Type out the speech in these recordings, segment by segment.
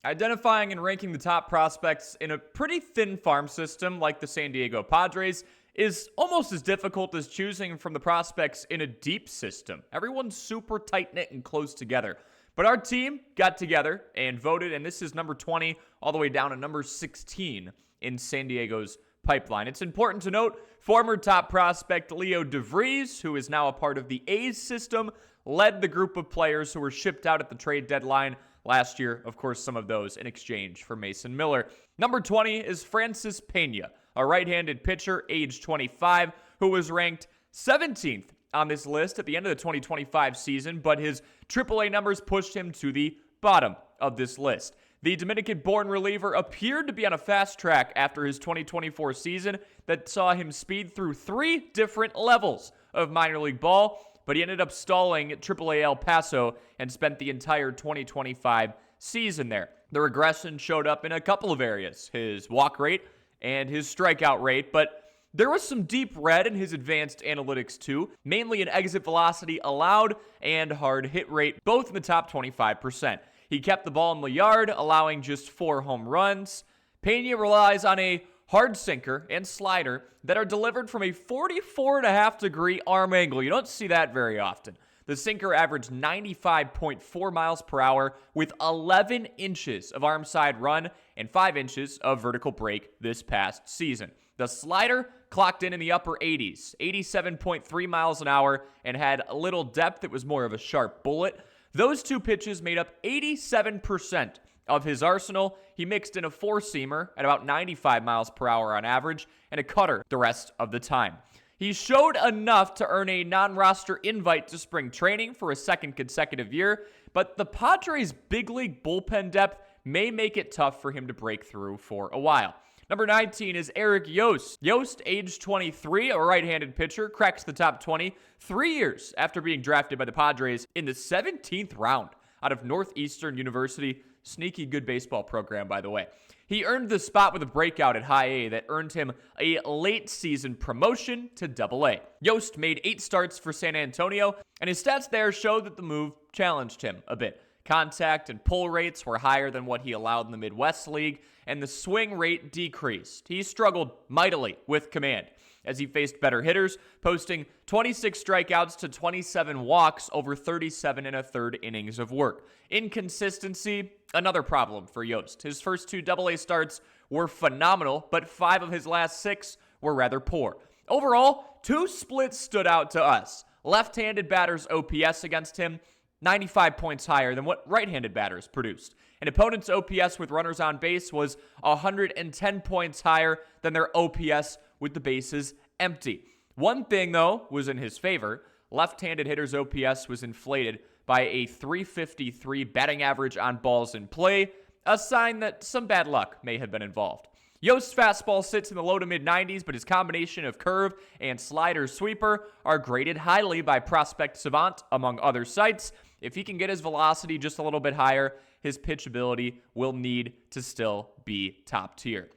Identifying and ranking the top prospects in a pretty thin farm system like the San Diego Padres is almost as difficult as choosing from the prospects in a deep system. Everyone's super tight-knit and close together. But our team got together and voted, and this is number 20 all the way down to number 16 in San Diego's pipeline. It's important to note, former top prospect Leo DeVries, who is now a part of the A's system, led the group of players who were shipped out at the trade deadline last year. Of course, some of those in exchange for Mason Miller. Number 20 is Francis Pena, a right-handed pitcher, age 25, who was ranked 17th on this list at the end of the 2025 season, but his AAA numbers pushed him to the bottom of this list. The Dominican-born reliever appeared to be on a fast track after his 2024 season that saw him speed through 3 different levels of minor league ball, but he ended up stalling at AAA El Paso and spent the entire 2025 season there. The regression showed up in a couple of areas, his walk rate and his strikeout rate, but there was some deep red in his advanced analytics too, mainly in exit velocity allowed and hard hit rate, both in the top 25%. He kept the ball in the yard, allowing just 4 home runs. Pena relies on a hard sinker and slider that are delivered from a 44.5-degree arm angle. You don't see that very often. The sinker averaged 95.4 miles per hour with 11 inches of arm side run and 5 inches of vertical break this past season. The slider clocked in the upper 80s, 87.3 miles an hour, and had little depth. It was more of a sharp bullet. Those 2 pitches made up 87% of his arsenal. He mixed in a 4-seamer at about 95 miles per hour on average and a cutter the rest of the time. He showed enough to earn a non-roster invite to spring training for a second consecutive year, but the Padres' big league bullpen depth may make it tough for him to break through for a while. Number 19 is Eric Yost. Yost, age 23, a right-handed pitcher, cracks the top 20 3 years after being drafted by the Padres in the 17th round out of Northeastern University. Sneaky good baseball program, by the way. He earned the spot with a breakout at High A that earned him a late-season promotion to Double A. Yost made 8 starts for San Antonio, and his stats there showed that the move challenged him a bit. Contact and pull rates were higher than what he allowed in the Midwest League, and the swing rate decreased. He struggled mightily with command as he faced better hitters, posting 26 strikeouts to 27 walks over 37 1/3 innings of work. Inconsistency, another problem for Yost. His first 2 Double-A starts were phenomenal, but 5 of his last 6 were rather poor. Overall, 2 splits stood out to us. Left-handed batters' OPS against him, 95 points higher than what right-handed batters produced. An opponent's OPS with runners on base was 110 points higher than their OPS with the bases empty. One thing, though, was in his favor. Left-handed hitters' OPS was inflated by a 353 batting average on balls in play, a sign that some bad luck may have been involved. Yost's fastball sits in the low to mid-90s, but his combination of curve and slider sweeper are graded highly by Prospect Savant, among other sites. If he can get his velocity just a little bit higher, his pitchability will need to still be top tier.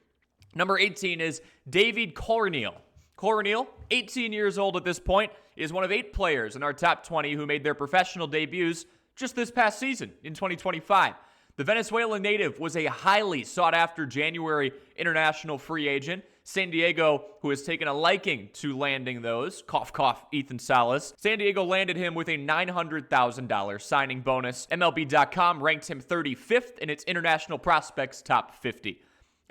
Number 18 is Deivid Coronil. Coronil, 18 years old at this point, is one of 8 players in our top 20 who made their professional debuts just this past season in 2025. The Venezuelan native was a highly sought-after January international free agent. San Diego, who has taken a liking to landing those, cough, cough, Ethan Salas. San Diego landed him with a $900,000 signing bonus. MLB.com ranked him 35th in its international prospects top 50.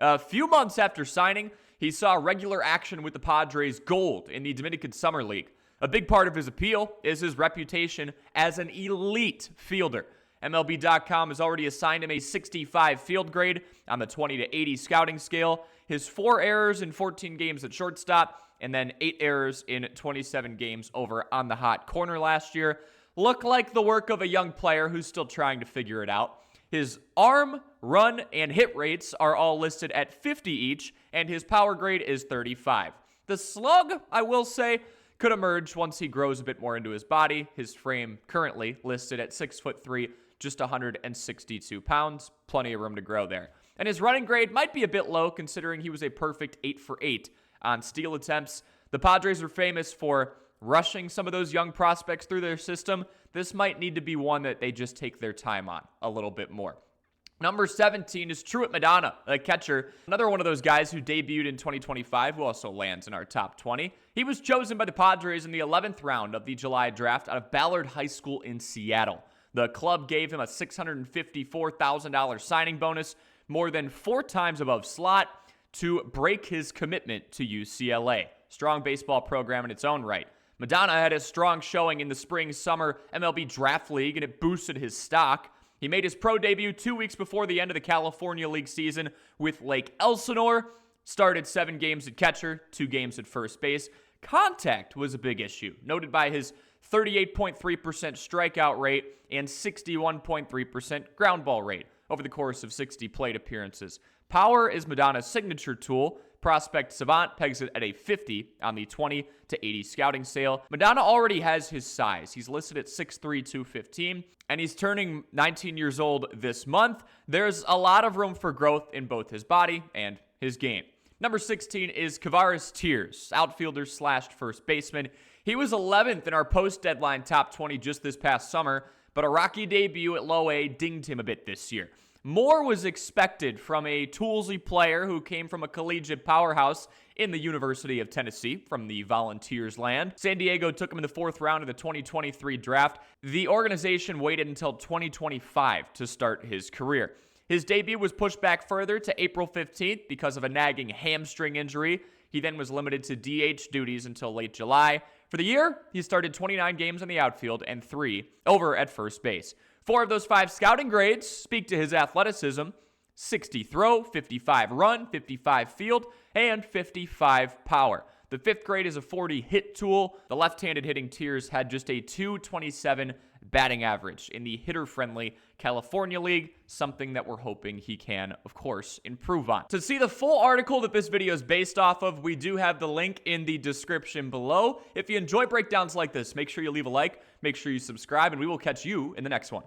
A few months after signing, he saw regular action with the Padres Gold in the Dominican Summer League. A big part of his appeal is his reputation as an elite fielder. MLB.com has already assigned him a 65 field grade on the 20 to 80 scouting scale. His 4 errors in 14 games at shortstop and then 8 errors in 27 games over on the hot corner last year look like the work of a young player who's still trying to figure it out. His arm, run, and hit rates are all listed at 50 each, and his power grade is 35. The slug, I will say, could emerge once he grows a bit more into his body. His frame currently listed at 6'3", just 162 pounds. Plenty of room to grow there. And his running grade might be a bit low considering he was a perfect 8 for 8 on steal attempts. The Padres are famous for rushing some of those young prospects through their system. This might need to be one that they just take their time on a little bit more. Number 17 is Truitt Madonna, a catcher. Another one of those guys who debuted in 2025 who also lands in our top 20. He was chosen by the Padres in the 11th round of the July draft out of Ballard High School in Seattle. The club gave him a $654,000 signing bonus, more than 4 times above slot, to break his commitment to UCLA. Strong baseball program in its own right. Madonna had a strong showing in the spring-summer MLB Draft League, and it boosted his stock. He made his pro debut 2 weeks before the end of the California League season with Lake Elsinore. Started 7 games at catcher, 2 games at first base. Contact was a big issue, noted by his 38.3% strikeout rate and 61.3% ground ball rate over the course of 60 plate appearances. Power is Madonna's signature tool. Prospect Savant pegs it at a 50 on the 20 to 80 scouting sale. Madonna already has his size. He's listed at 6'3", 215, and he's turning 19 years old this month. There's a lot of room for growth in both his body and his game. Number 16 is Kavares Tears, outfielder / first baseman. He was 11th in our post-deadline top 20 just this past summer, but a rocky debut at low A dinged him a bit this year. More was expected from a toolsy player who came from a collegiate powerhouse in the University of Tennessee from the Volunteers land. San Diego took him in the 4th round of the 2023 draft. The organization waited until 2025 to start his career. His debut was pushed back further to April 15th because of a nagging hamstring injury. He then was limited to DH duties until late July. For the year, he started 29 games in the outfield and 3 over at first base. 4 of those 5 scouting grades speak to his athleticism: 60 throw, 55 run, 55 field, and 55 power. The 5th grade is a 40 hit tool. The left-handed hitting Tears had just a .227 batting average in the hitter-friendly California League, something that we're hoping he can, of course, improve on. To see the full article that this video is based off of, we do have the link in the description below. If you enjoy breakdowns like this, make sure you leave a like, make sure you subscribe, and we will catch you in the next one.